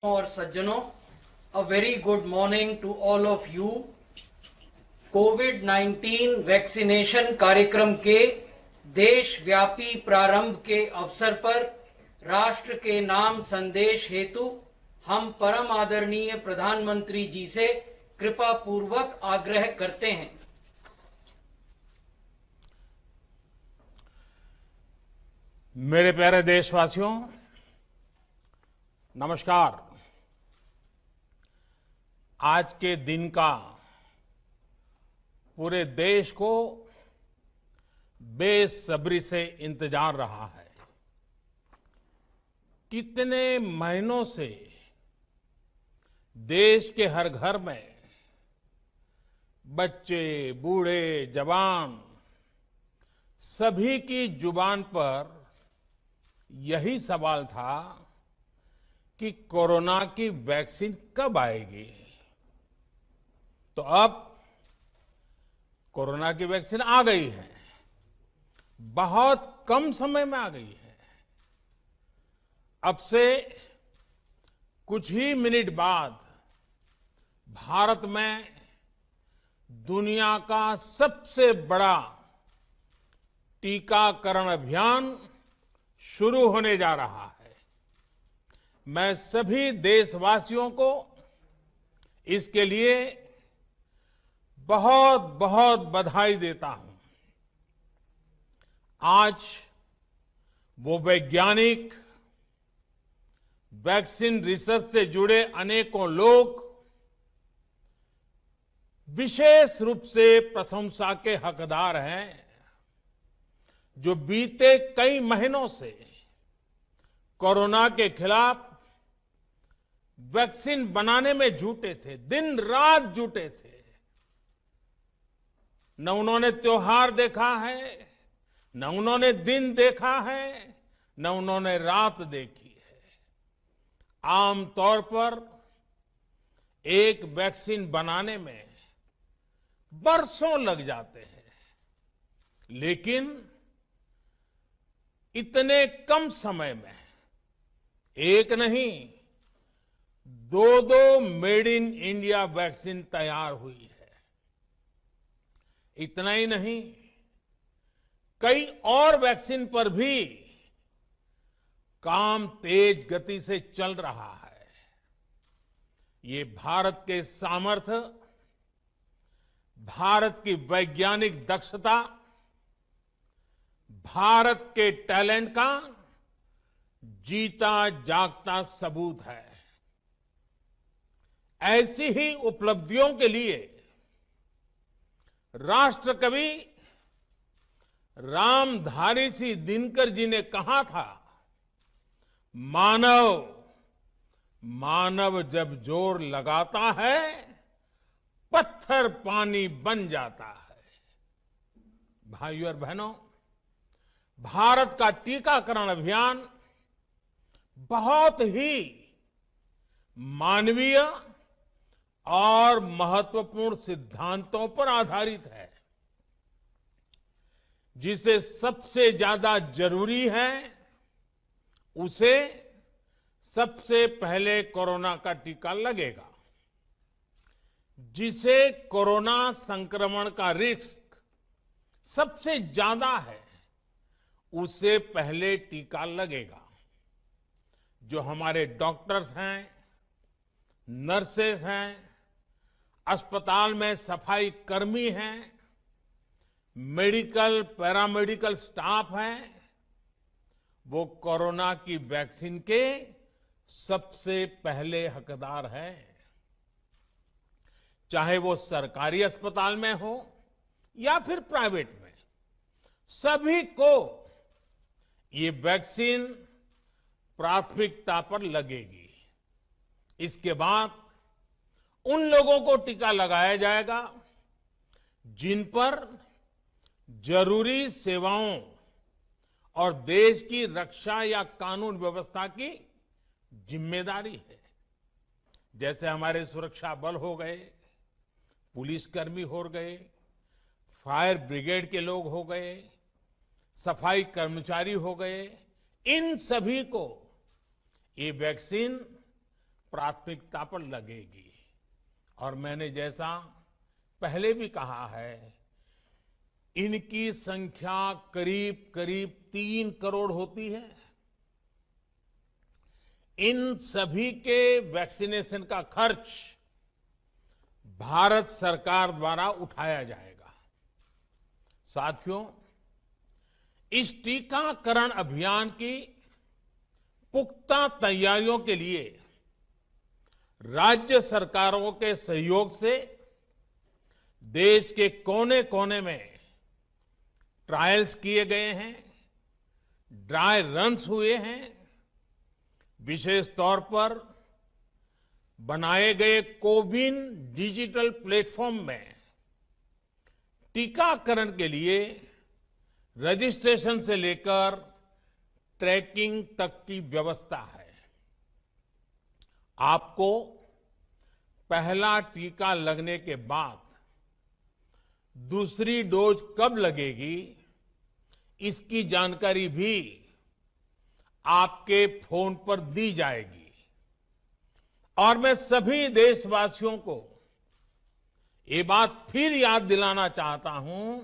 और सज्जनों, a very good morning to all of you। Covid vaccination कार्यक्रम के देशव्यापी प्रारंभ के अवसर पर राष्ट्र के नाम संदेश हेतु हम परम आदरणीय प्रधानमंत्री जी से कृपा पूर्वक आग्रह करते हैं। मेरे प्यारे देशवासियों, नमस्कार। आज के दिन का पूरे देश को बेसब्री से इंतजार रहा है। कितने महीनों से देश के हर घर में बच्चे, बूढ़े, जवान सभी की जुबान पर यही सवाल था कि कोरोना की वैक्सीन कब आएगी। तो अब कोरोना की वैक्सीन आ गई है, बहुत कम समय में आ गई है। अब से कुछ ही मिनट बाद भारत में दुनिया का सबसे बड़ा टीकाकरण अभियान शुरू होने जा रहा है। मैं सभी देशवासियों को इसके लिए बहुत बहुत बधाई देता हूं। आज वो वैज्ञानिक, वैक्सीन रिसर्च से जुड़े अनेकों लोग विशेष रूप से प्रशंसा के हकदार हैं, जो बीते कई महीनों से कोरोना के खिलाफ वैक्सीन बनाने में जुटे थे, दिन रात जुटे थे। न उन्होंने त्योहार देखा है, न उन्होंने दिन देखा है, न उन्होंने रात देखी है। आमतौर पर एक वैक्सीन बनाने में बरसों लग जाते हैं, लेकिन इतने कम समय में एक नहीं, दो मेड इन इंडिया वैक्सीन तैयार हुई है। इतना ही नहीं, कई और वैक्सीन पर भी काम तेज गति से चल रहा है। ये भारत के सामर्थ्य, भारत की वैज्ञानिक दक्षता, भारत के टैलेंट का जीता जागता सबूत है। ऐसी ही उपलब्धियों के लिए राष्ट्रकवि रामधारी सिंह दिनकर जी ने कहा था, मानव जब जोर लगाता है, पत्थर पानी बन जाता है। भाइयों और बहनों, भारत का टीकाकरण अभियान बहुत ही मानवीय और महत्वपूर्ण सिद्धांतों पर आधारित है। जिसे सबसे ज्यादा जरूरी है, उसे सबसे पहले कोरोना का टीका लगेगा। जिसे कोरोना संक्रमण का रिस्क सबसे ज्यादा है, उसे पहले टीका लगेगा। जो हमारे डॉक्टर्स हैं, नर्सेस हैं, अस्पताल में सफाई कर्मी हैं, मेडिकल, पैरामेडिकल स्टाफ हैं, वो कोरोना की वैक्सीन के सबसे पहले हकदार हैं। चाहे वो सरकारी अस्पताल में हो या फिर प्राइवेट में, सभी को ये वैक्सीन प्राथमिकता पर लगेगी। इसके बाद उन लोगों को टीका लगाया जाएगा जिन पर जरूरी सेवाओं और देश की रक्षा या कानून व्यवस्था की जिम्मेदारी है। जैसे हमारे सुरक्षा बल हो गए, पुलिसकर्मी हो गए, फायर ब्रिगेड के लोग हो गए, सफाई कर्मचारी हो गए, इन सभी को ये वैक्सीन प्राथमिकता पर लगेगी। और मैंने जैसा पहले भी कहा है, इनकी संख्या करीब करीब 3 करोड़ होती है। इन सभी के वैक्सीनेशन का खर्च भारत सरकार द्वारा उठाया जाएगा। साथियों, इस टीकाकरण अभियान की पुख्ता तैयारियों के लिए राज्य सरकारों के सहयोग से देश के कोने कोने में ट्रायल्स किए गए हैं, ड्राई रन्स हुए हैं। विशेष तौर पर बनाए गए कोविन डिजिटल प्लेटफॉर्म में टीकाकरण के लिए रजिस्ट्रेशन से लेकर ट्रैकिंग तक की व्यवस्था है। आपको पहला टीका लगने के बाद दूसरी डोज कब लगेगी, इसकी जानकारी भी आपके फोन पर दी जाएगी। और मैं सभी देशवासियों को ये बात फिर याद दिलाना चाहता हूं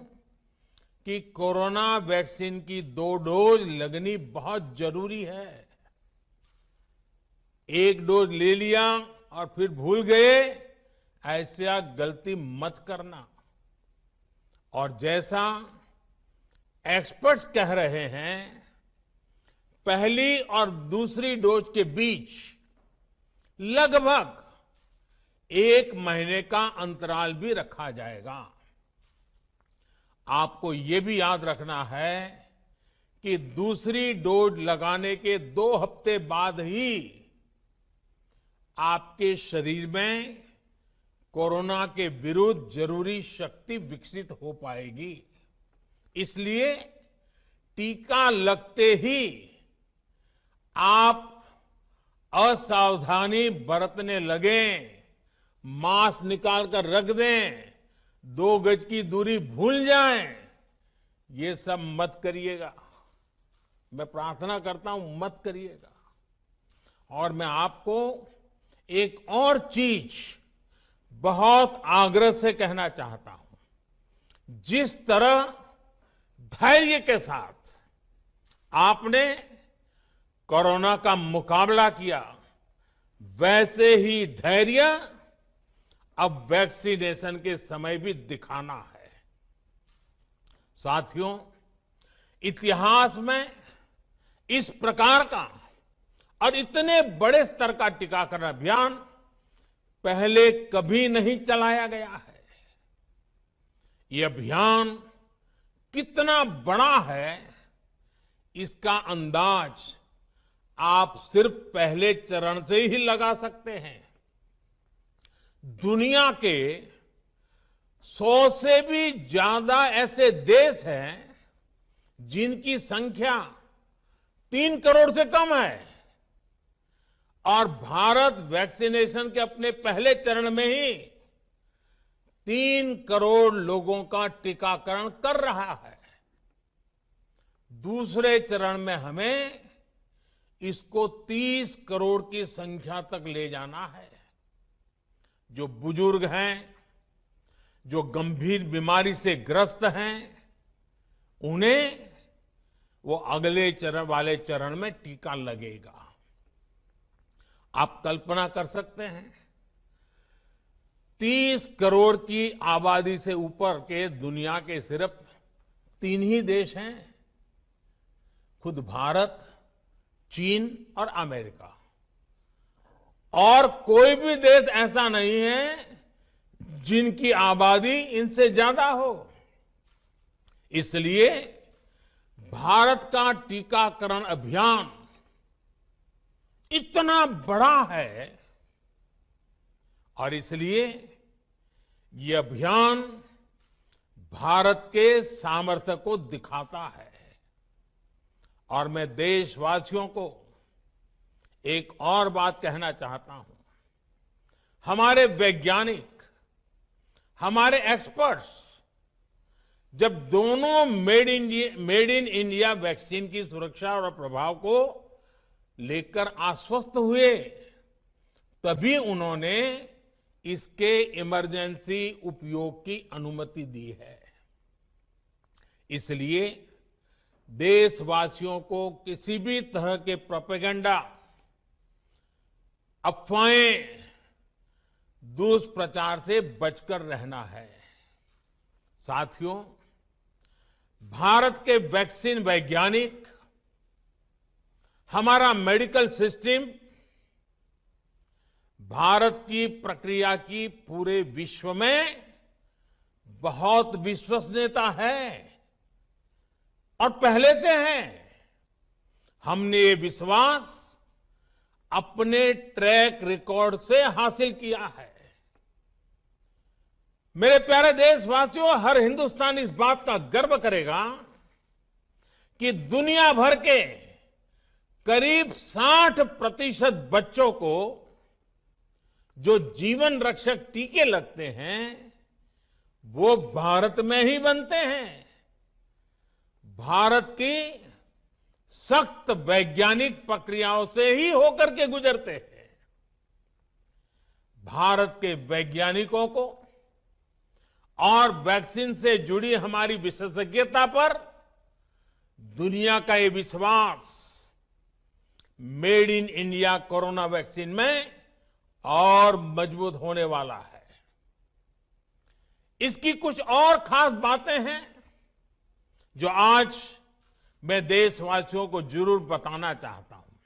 कि कोरोना वैक्सीन की 2 डोज लगनी बहुत जरूरी है। एक डोज ले लिया और फिर भूल गए, ऐसा गलती मत करना। और जैसा एक्सपर्ट्स कह रहे हैं, पहली और दूसरी डोज के बीच लगभग 1 महीने का अंतराल भी रखा जाएगा। आपको ये भी याद रखना है कि दूसरी डोज लगाने के 2 हफ्ते बाद ही आपके शरीर में कोरोना के विरुद्ध जरूरी शक्ति विकसित हो पाएगी। इसलिए टीका लगते ही आप असावधानी बरतने लगें, मास्क निकालकर रख दें, 2 गज की दूरी भूल जाएं, ये सब मत करिएगा। मैं प्रार्थना करता हूं, मत करिएगा। और मैं आपको एक और चीज बहुत आग्रह से कहना चाहता हूं। जिस तरह धैर्य के साथ आपने कोरोना का मुकाबला किया, वैसे ही धैर्य अब वैक्सीनेशन के समय भी दिखाना है। साथियों, इतिहास में इस प्रकार का और इतने बड़े स्तर का टीकाकरण अभियान पहले कभी नहीं चलाया गया है। ये अभियान कितना बड़ा है, इसका अंदाज आप सिर्फ पहले चरण से ही लगा सकते हैं। दुनिया के 100 से भी ज्यादा ऐसे देश हैं जिनकी संख्या 3 करोड़ से कम है, और भारत वैक्सीनेशन के अपने पहले चरण में ही 3 करोड़ लोगों का टीकाकरण कर रहा है। दूसरे चरण में हमें इसको 30 करोड़ की संख्या तक ले जाना है। जो बुजुर्ग हैं, जो गंभीर बीमारी से ग्रस्त हैं, उन्हें वो अगले चरण वाले चरण में टीका लगेगा। आप कल्पना कर सकते हैं, 30 करोड़ की आबादी से ऊपर के दुनिया के सिर्फ 3 ही देश हैं, खुद भारत, चीन और अमेरिका। और कोई भी देश ऐसा नहीं है जिनकी आबादी इनसे ज्यादा हो। इसलिए भारत का टीकाकरण अभियान इतना बड़ा है, और इसलिए ये अभियान भारत के सामर्थ्य को दिखाता है। और मैं देशवासियों को एक और बात कहना चाहता हूं। हमारे वैज्ञानिक, हमारे एक्सपर्ट्स जब दोनों मेड इन इंडिया वैक्सीन की सुरक्षा और प्रभाव को लेकर आश्वस्त हुए, तभी उन्होंने इसके इमरजेंसी उपयोग की अनुमति दी है। इसलिए देशवासियों को किसी भी तरह के प्रोपेगेंडा, अफवाहें, दुष्प्रचार से बचकर रहना है। साथियों, भारत के वैक्सीन वैज्ञानिक, हमारा मेडिकल सिस्टम भारत की प्रक्रिया की पूरे विश्व में बहुत विश्वसनीयता है और पहले से है। हमने ये विश्वास अपने ट्रैक रिकॉर्ड से हासिल किया है। मेरे प्यारे देशवासियों, हर हिंदुस्तानी इस बात का गर्व करेगा कि दुनिया भर के करीब 60% बच्चों को जो जीवन रक्षक टीके लगते हैं, वो भारत में ही बनते हैं। भारत की सख्त वैज्ञानिक प्रक्रियाओं से ही होकर के गुजरते हैं। भारत के वैज्ञानिकों को और वैक्सीन से जुड़ी हमारी विशेषज्ञता पर दुनिया का ये विश्वास made in India corona vaccine में और मजबूत होने वाला है। इसकी कुछ और खास बातें हैं जो आज मैं देशवासियों को जरूर बताना चाहता हूं।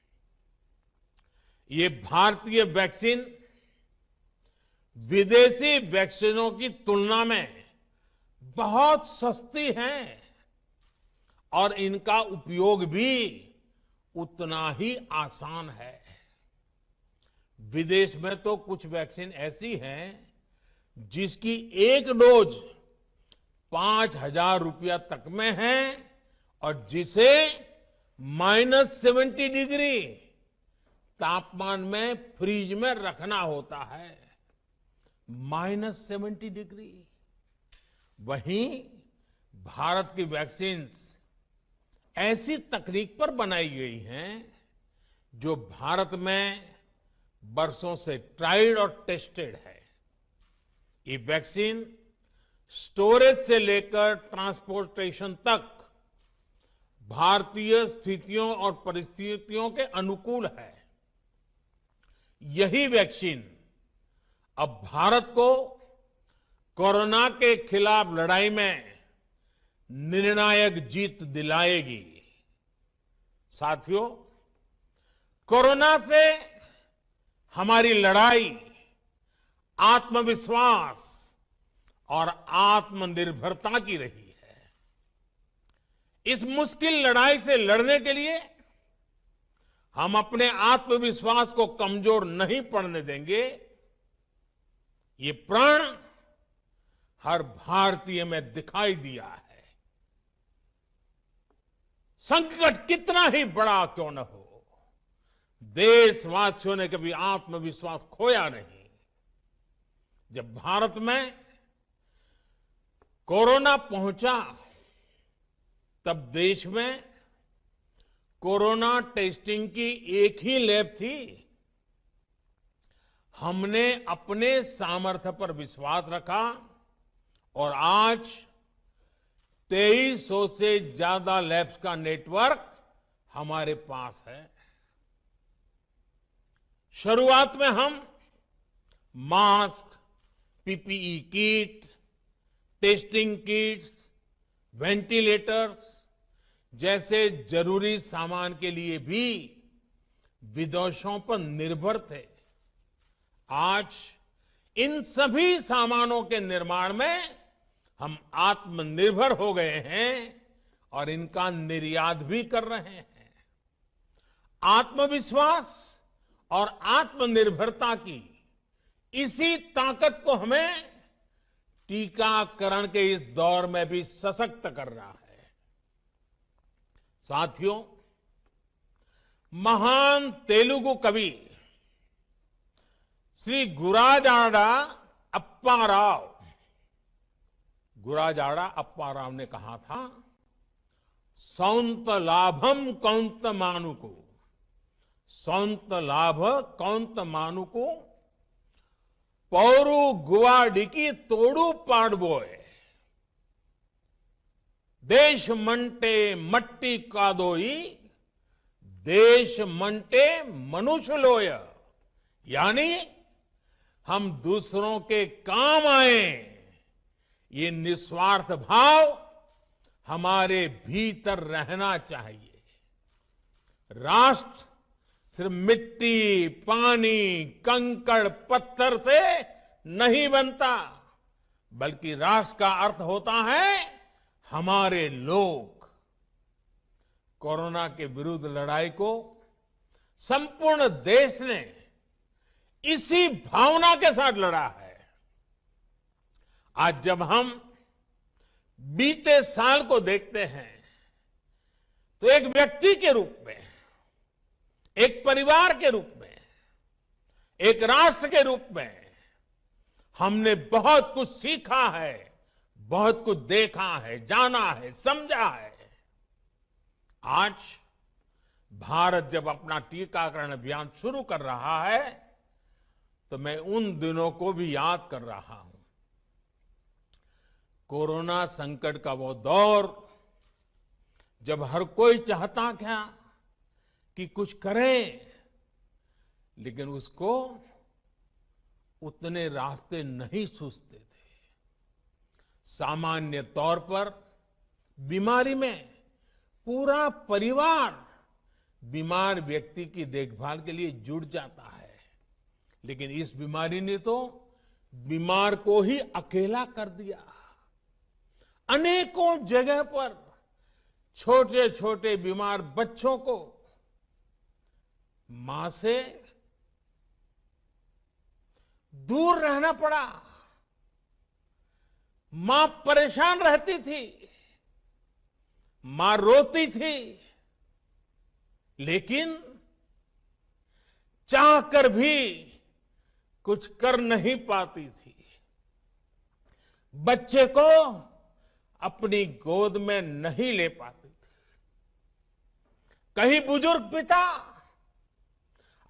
ये भारतीय वैक्सीन विदेशी वैक्सीनों की तुलना में बहुत सस्ती हैं और इनका उपयोग भी उतना ही आसान है। विदेश में तो कुछ वैक्सीन ऐसी हैं जिसकी एक डोज 5,000 रुपया तक में है और जिसे -70 डिग्री तापमान में फ्रीज में रखना होता है। -70 डिग्री। वहीं भारत की वैक्सीन ऐसी तकनीक पर बनाई गई हैं जो भारत में बरसों से ट्राइड और टेस्टेड है। ये वैक्सीन स्टोरेज से लेकर ट्रांसपोर्टेशन तक भारतीय स्थितियों और परिस्थितियों के अनुकूल है। यही वैक्सीन अब भारत को कोरोना के खिलाफ लड़ाई में निर्णायक जीत दिलाएगी। साथियों, कोरोना से हमारी लड़ाई आत्मविश्वास और आत्मनिर्भरता की रही है। इस मुश्किल लड़ाई से लड़ने के लिए हम अपने आत्मविश्वास को कमजोर नहीं पड़ने देंगे। ये प्रण हर भारतीय में दिखाई दिया है। संकट कितना ही बड़ा क्यों न हो, देशवासियों ने कभी आत्मविश्वास खोया नहीं। जब भारत में कोरोना पहुंचा तब देश में कोरोना टेस्टिंग की एक ही लैब थी। हमने अपने सामर्थ्य पर विश्वास रखा और आज 2300 से ज्यादा लैब्स का नेटवर्क हमारे पास है। शुरुआत में हम mask, PPE kit, testing kits, ventilators जैसे जरूरी सामान के लिए भी विदेशों पर निर्भर थे। आज इन सभी सामानों के निर्माण में हम आत्मनिर्भर हो गए हैं और इनका निर्यात भी कर रहे हैं। आत्मविश्वास और आत्मनिर्भरता की इसी ताकत को हमें टीकाकरण के इस दौर में भी सशक्त कर रहा है। साथियों, महान तेलुगु कवि श्री गुराजाड़ा अप्पा राव ने कहा था, सौंत लाभम कौंत मानुको, सौंत लाभ कौंत मानुको पौरू गुवाडिकी तोड़ू पाडबोय देश मंटे मट्टी कादोई देश मंटे मनुष्यलोय, यानी हम दूसरों के काम आए, ये निस्वार्थ भाव हमारे भीतर रहना चाहिए। राष्ट्र सिर्फ मिट्टी, पानी, कंकड़, पत्थर से नहीं बनता, बल्कि राष्ट्र का अर्थ होता है हमारे लोग। कोरोना के विरुद्ध लड़ाई को संपूर्ण देश ने इसी भावना के साथ लड़ा है। आज जब हम बीते साल को देखते हैं तो एक व्यक्ति के रूप में, एक परिवार के रूप में, एक राष्ट्र के रूप में हमने बहुत कुछ सीखा है, बहुत कुछ देखा है, जाना है, समझा है। आज भारत जब अपना टीकाकरण अभियान शुरू कर रहा है तो मैं उन दिनों को भी याद कर रहा हूं। कोरोना संकट का वो दौर जब हर कोई चाहता क्या कि कुछ करें, लेकिन उसको उतने रास्ते नहीं सूझते थे। सामान्य तौर पर बीमारी में पूरा परिवार बीमार व्यक्ति की देखभाल के लिए जुट जाता है, लेकिन इस बीमारी ने तो बीमार को ही अकेला कर दिया। अनेकों जगह पर छोटे छोटे बीमार बच्चों को मां से दूर रहना पड़ा। मां परेशान रहती थी, मां रोती थी, लेकिन चाहकर भी कुछ कर नहीं पाती थी। बच्चे को अपनी गोद में नहीं ले पाती थी। कहीं बुजुर्ग पिता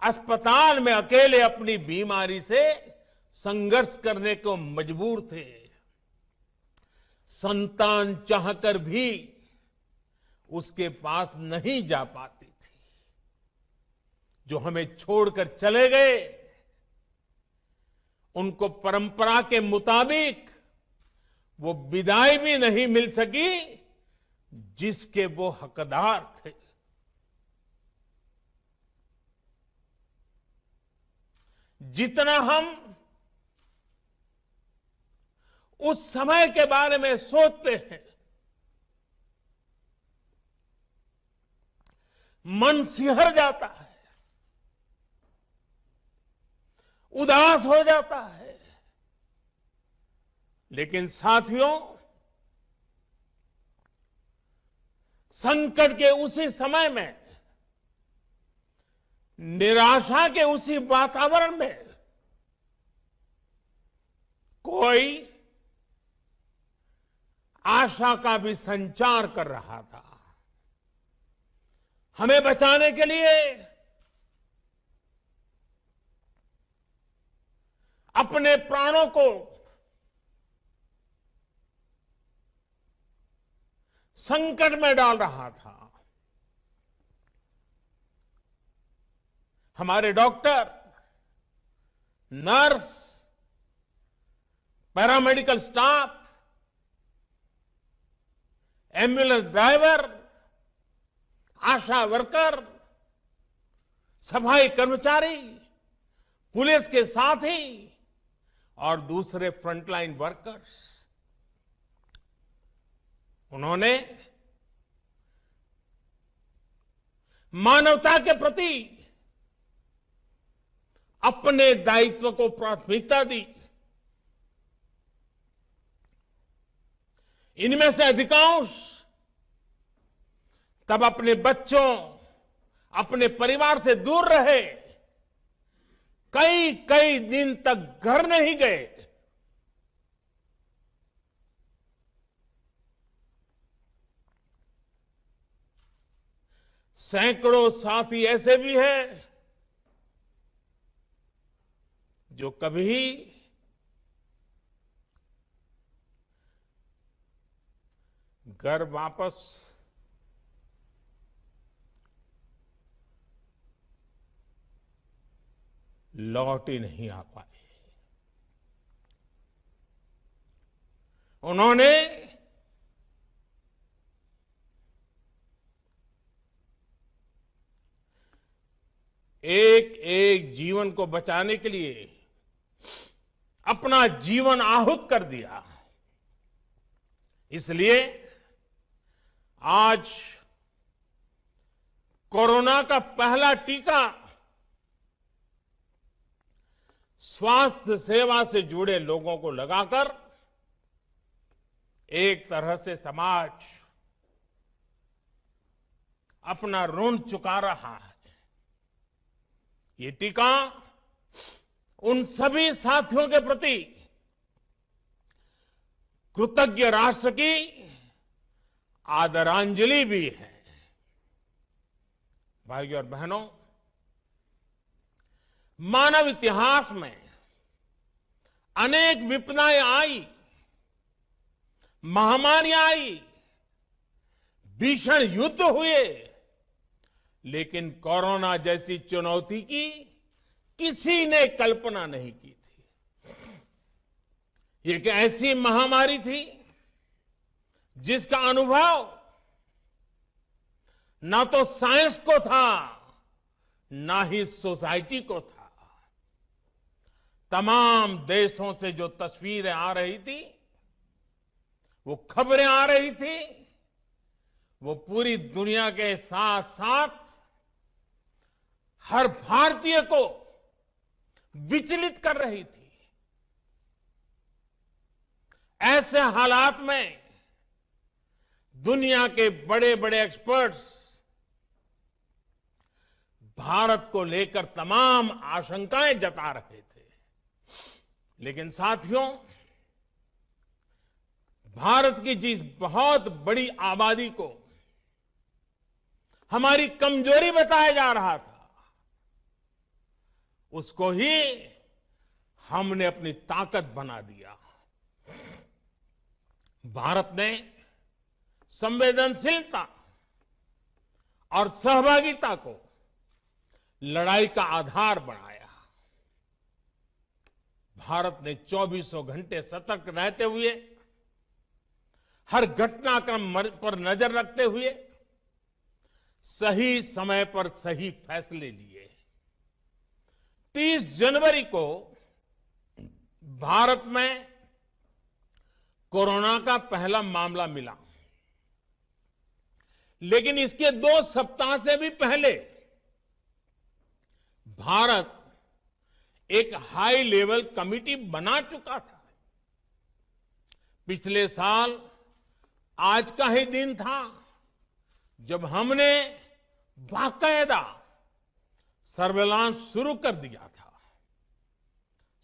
अस्पताल में अकेले अपनी बीमारी से संघर्ष करने को मजबूर थे। संतान चाहकर भी उसके पास नहीं जा पाती थी। जो हमें छोड़कर चले गए, उनको परंपरा के मुताबिक वो विदाई भी नहीं मिल सकी जिसके वो हकदार थे। जितना हम उस समय के बारे में सोचते हैं, मन सिहर जाता है, उदास हो जाता है। लेकिन साथियों, संकट के उसी समय में, निराशा के उसी वातावरण में कोई आशा का भी संचार कर रहा था। हमें बचाने के लिए अपने प्राणों को संकट में डाल रहा था। हमारे doctor, nurse, paramedical staff, ambulance driver, ASHA worker, सफाई कर्मचारी, पुलिस के साथी और दूसरे फ्रंटलाइन वर्कर्स, उन्होंने मानवता के प्रति अपने दायित्व को प्राथमिकता दी। इनमें से अधिकांश तब अपने बच्चों, अपने परिवार से दूर रहे, कई कई दिन तक घर नहीं गए। सैकड़ों साथी ऐसे भी हैं जो कभी घर वापस लौट ही नहीं आ पाए। उन्होंने एक एक जीवन को बचाने के लिए अपना जीवन आहूत कर दिया। इसलिए आज कोरोना का पहला टीका स्वास्थ्य सेवा से जुड़े लोगों को लगाकर एक तरह से समाज अपना ऋण चुका रहा है। ये टीका उन सभी साथियों के प्रति कृतज्ञ राष्ट्र की आदरांजलि भी है। भाइयों और बहनों, मानव इतिहास में अनेक विपदाएं आई, महामारियां आई, भीषण युद्ध हुए, लेकिन कोरोना जैसी चुनौती की किसी ने कल्पना नहीं की थी। ये एक ऐसी महामारी थी जिसका अनुभव ना तो साइंस को था, ना ही सोसाइटी को था। तमाम देशों से जो तस्वीरें आ रही थी, वो खबरें आ रही थी, वो पूरी दुनिया के साथ साथ हर भारतीय को विचलित कर रही थी। ऐसे हालात में दुनिया के बड़े बड़े एक्सपर्ट्स भारत को लेकर तमाम आशंकाएं जता रहे थे। लेकिन साथियों, भारत की जिस बहुत बड़ी आबादी को हमारी कमजोरी बताया जा रहा था, उसको ही हमने अपनी ताकत बना दिया। भारत ने संवेदनशीलता और सहभागिता को लड़ाई का आधार बनाया। भारत ने 24 घंटे सतर्क रहते हुए, हर घटनाक्रम पर नजर रखते हुए सही समय पर सही फैसले लिए। 30 जनवरी को भारत में कोरोना का पहला मामला मिला, लेकिन इसके 2 सप्ताह से भी पहले भारत एक हाई लेवल कमिटी बना चुका था। पिछले साल आज का ही दिन था जब हमने बाकायदा सर्वेलांस शुरू कर दिया था।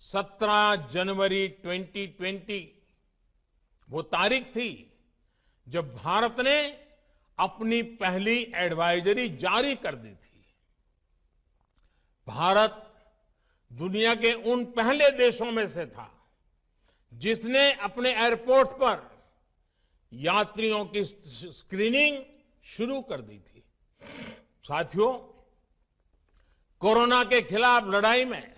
17 जनवरी 2020 वो तारीख थी जब भारत ने अपनी पहली एडवाइजरी जारी कर दी थी। भारत दुनिया के उन पहले देशों में से था जिसने अपने एयरपोर्ट्स पर यात्रियों की स्क्रीनिंग शुरू कर दी थी। साथियों, कोरोना के खिलाफ लड़ाई में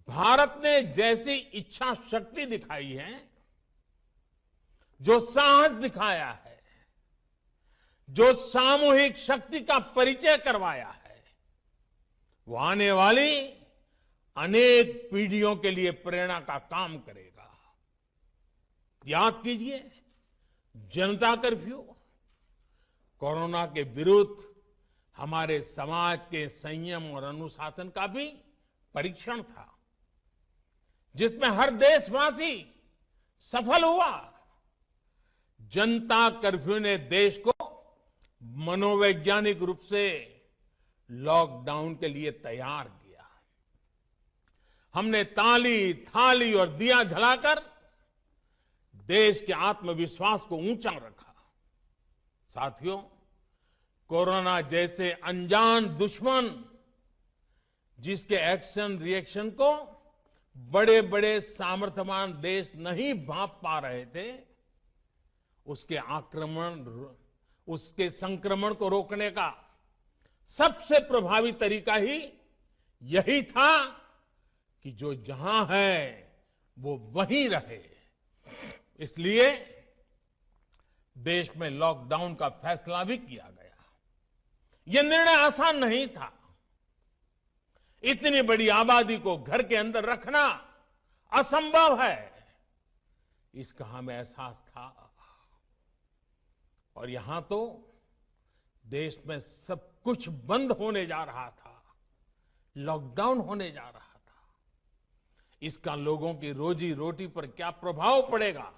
भारत ने जैसी इच्छा शक्ति दिखाई है, जो साहस दिखाया है, जो सामूहिक शक्ति का परिचय करवाया है, वो आने वाली अनेक पीढ़ियों के लिए प्रेरणा का काम करेगा। याद कीजिए, जनता कर्फ्यू कोरोना के विरुद्ध हमारे समाज के संयम और अनुशासन का भी परीक्षण था, जिसमें हर देशवासी सफल हुआ। जनता कर्फ्यू ने देश को मनोवैज्ञानिक रूप से लॉकडाउन के लिए तैयार किया। हमने ताली, थाली और दिया जलाकर देश के आत्मविश्वास को ऊंचा रखा। साथियों, कोरोना जैसे अनजान दुश्मन जिसके एक्शन रिएक्शन को बड़े बड़े सामर्थ्यवान देश नहीं भांप पा रहे थे, उसके आक्रमण, उसके संक्रमण को रोकने का सबसे प्रभावी तरीका ही यही था कि जो जहां है वो वहीं रहे। इसलिए देश में लॉकडाउन का फैसला भी किया गया। यह निर्णय आसान नहीं था। इतनी बड़ी आबादी को घर के अंदर रखना असंभव है, इसका हमें एहसास था। और यहां तो देश में सब कुछ बंद होने जा रहा था, लॉकडाउन होने जा रहा था। इसका लोगों की रोजी रोटी पर क्या प्रभाव पड़ेगा,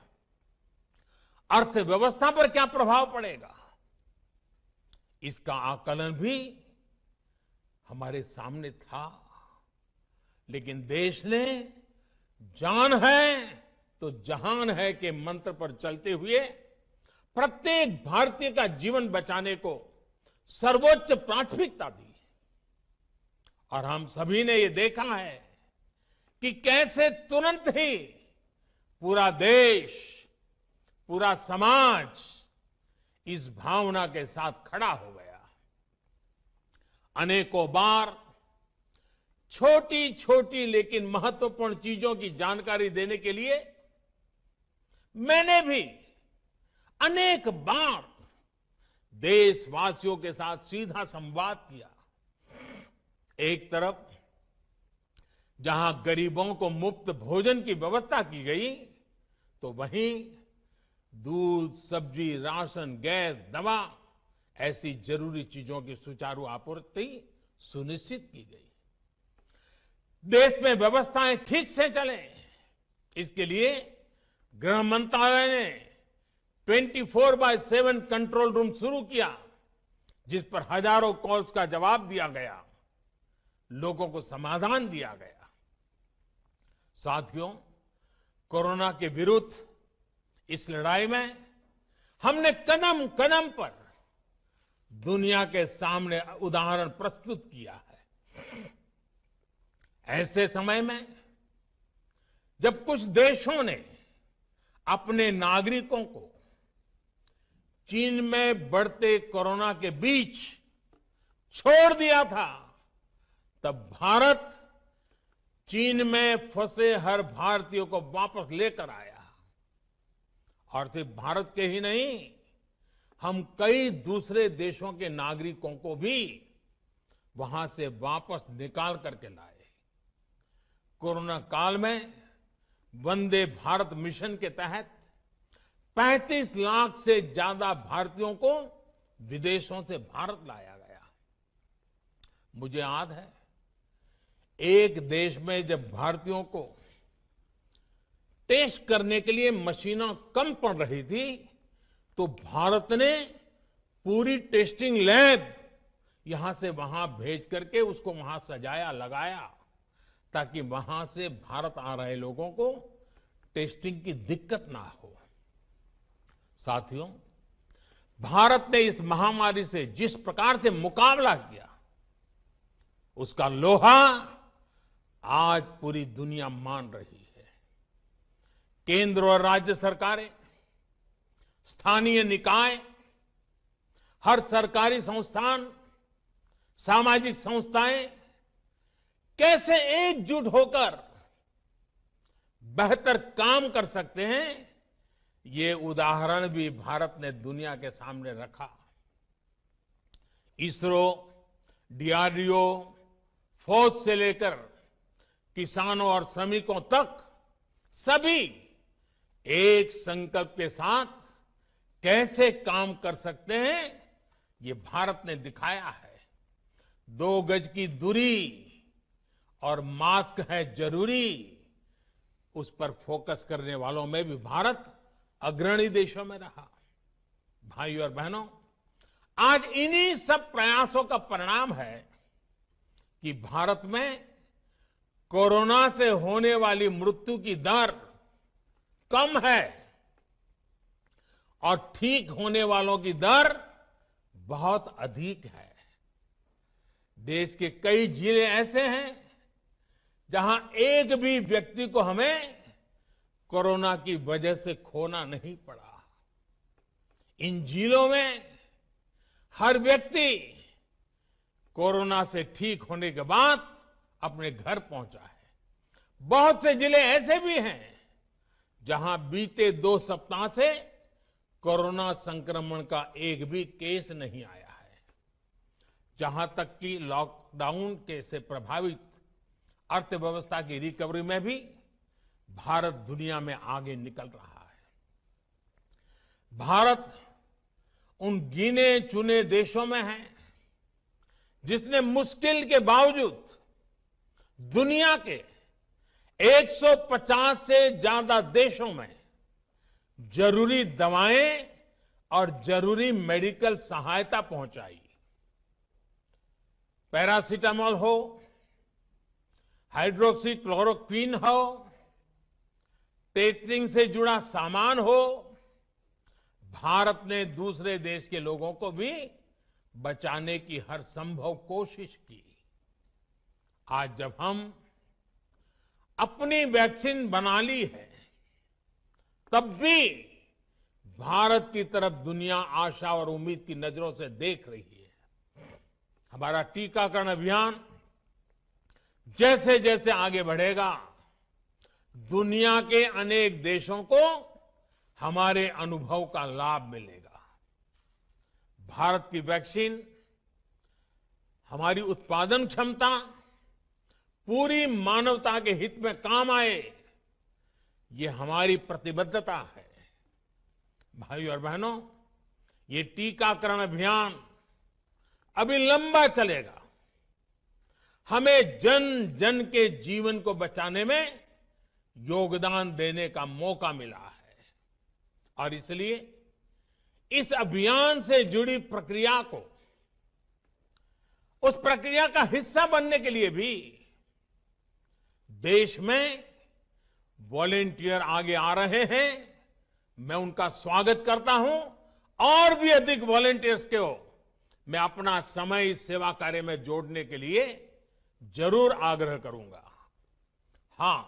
अर्थव्यवस्था पर क्या प्रभाव पड़ेगा, इसका आकलन भी हमारे सामने था। लेकिन देश ने जान है तो जहान है के मंत्र पर चलते हुए प्रत्येक भारतीय का जीवन बचाने को सर्वोच्च प्राथमिकता दी। और हम सभी ने ये देखा है कि कैसे तुरंत ही पूरा देश, पूरा समाज इस भावना के साथ खड़ा हो गया। अनेकों बार छोटी छोटी लेकिन महत्वपूर्ण चीजों की जानकारी देने के लिए मैंने भी अनेक बार देशवासियों के साथ सीधा संवाद किया। एक तरफ जहां गरीबों को मुफ्त भोजन की व्यवस्था की गई, तो वहीं दूध, सब्जी, राशन, गैस, दवा ऐसी जरूरी चीजों की सुचारू आपूर्ति सुनिश्चित की गई। देश में व्यवस्थाएं ठीक से चले, इसके लिए गृह मंत्रालय ने 24/7 कंट्रोल रूम शुरू किया, जिस पर हजारों कॉल्स का जवाब दिया गया, लोगों को समाधान दिया गया। साथियों, कोरोना के विरुद्ध इस लड़ाई में हमने कदम कदम पर दुनिया के सामने उदाहरण प्रस्तुत किया है। ऐसे समय में जब कुछ देशों ने अपने नागरिकों को चीन में बढ़ते कोरोना के बीच छोड़ दिया था, तब भारत चीन में फंसे हर भारतीय को वापस लेकर आया। और सिर्फ भारत के ही नहीं, हम कई दूसरे देशों के नागरिकों को भी वहां से वापस निकाल करके लाए। कोरोना काल में वंदे भारत मिशन के तहत 35 लाख से ज्यादा भारतीयों को विदेशों से भारत लाया गया। मुझे याद है, एक देश में जब भारतीयों को टेस्ट करने के लिए मशीनें कम पड़ रही थी, तो भारत ने पूरी टेस्टिंग लैब यहां से वहां भेज करके उसको वहां सजाया, लगाया, ताकि वहां से भारत आ रहे लोगों को टेस्टिंग की दिक्कत ना हो। साथियों, भारत ने इस महामारी से जिस प्रकार से मुकाबला किया, उसका लोहा आज पूरी दुनिया मान रही है। केंद्र और राज्य सरकारें, स्थानीय निकाय, हर सरकारी संस्थान, सामाजिक संस्थाएं कैसे एकजुट होकर बेहतर काम कर सकते हैं, ये उदाहरण भी भारत ने दुनिया के सामने रखा। इसरो, डीआरडीओ, फौज से लेकर किसानों और श्रमिकों तक सभी एक संकल्प के साथ कैसे काम कर सकते हैं, ये भारत ने दिखाया है। 2 गज की दूरी और मास्क है जरूरी, उस पर फोकस करने वालों में भी भारत अग्रणी देशों में रहा। भाइयों और बहनों, आज इन्हीं सब प्रयासों का परिणाम है कि भारत में कोरोना से होने वाली मृत्यु की दर कम है और ठीक होने वालों की दर बहुत अधिक है। देश के कई जिले ऐसे हैं जहां एक भी व्यक्ति को हमें कोरोना की वजह से खोना नहीं पड़ा। इन जिलों में हर व्यक्ति कोरोना से ठीक होने के बाद अपने घर पहुंचा है। बहुत से जिले ऐसे भी हैं जहां बीते 2 सप्ताह से कोरोना संक्रमण का एक भी केस नहीं आया है। जहां तक कि लॉकडाउन के से प्रभावित अर्थव्यवस्था की रिकवरी में भी भारत दुनिया में आगे निकल रहा है। भारत उन गिने चुने देशों में है जिसने मुश्किल के बावजूद दुनिया के 150 से ज्यादा देशों में जरूरी दवाएं और जरूरी मेडिकल सहायता पहुंचाई। पैरासीटामोल हो, हाइड्रोक्सी क्लोरोक्विन हो, टेस्टिंग से जुड़ा सामान हो, भारत ने दूसरे देश के लोगों को भी बचाने की हर संभव कोशिश की। आज जब हम अपनी वैक्सीन बना ली है, तब भी भारत की तरफ दुनिया आशा और उम्मीद की नजरों से देख रही है। हमारा टीकाकरण अभियान जैसे जैसे आगे बढ़ेगा, दुनिया के अनेक देशों को हमारे अनुभव का लाभ मिलेगा। भारत की वैक्सीन, हमारी उत्पादन क्षमता पूरी मानवता के हित में काम आए, ये हमारी प्रतिबद्धता है। भाइयों और बहनों, ये टीकाकरण अभियान अभी लंबा चलेगा। हमें जन जन के जीवन को बचाने में योगदान देने का मौका मिला है और इसलिए इस अभियान से जुड़ी प्रक्रिया को, उस प्रक्रिया का हिस्सा बनने के लिए भी देश में वॉलेंटियर आगे आ रहे हैं। मैं उनका स्वागत करता हूं और भी अधिक वॉलेंटियर्स को मैं अपना समय इस सेवा कार्य में जोड़ने के लिए जरूर आग्रह करूंगा। हां,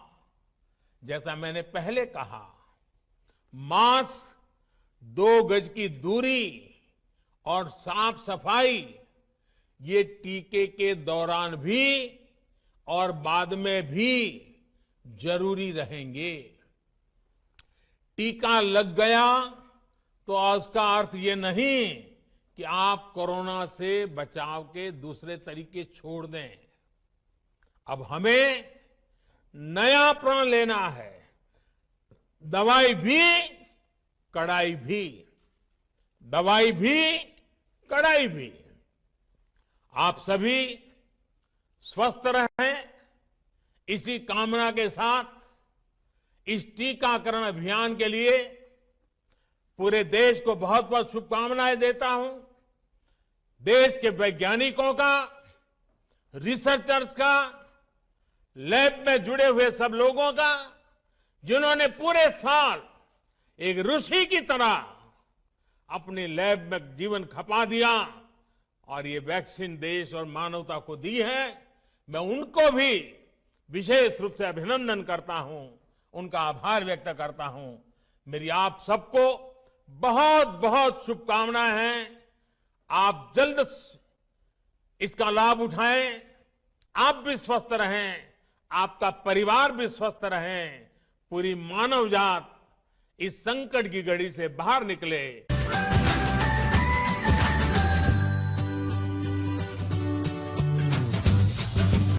जैसा मैंने पहले कहा, मास्क, 2 गज की दूरी और साफ सफाई ये टीके के दौरान भी और बाद में भी जरूरी रहेंगे। टीका लग गया तो उसका अर्थ ये नहीं कि आप कोरोना से बचाव के दूसरे तरीके छोड़ दें। अब हमें नया प्रण लेना है। दवाई भी, कड़ाई भी। दवाई भी, कड़ाई भी। आप सभी स्वस्थ रहें, इसी कामना के साथ इस टीकाकरण अभियान के लिए पूरे देश को बहुत बहुत शुभकामनाएं देता हूं। देश के वैज्ञानिकों का, रिसर्चर्स का, लैब में जुड़े हुए सब लोगों का, जिन्होंने पूरे साल एक ऋषि की तरह अपनी लैब में जीवन खपा दिया और ये वैक्सीन देश और मानवता को दी है। मैं उनको भी विशेष रूप से अभिनंदन करता हूं, उनका आभार व्यक्त करता हूं। मेरी आप सबको बहुत बहुत शुभकामनाएं हैं। आप जल्द इसका लाभ उठाएं, आप भी स्वस्थ रहें, आपका परिवार भी स्वस्थ रहें, पूरी मानव जात इस संकट की घड़ी से बाहर निकले।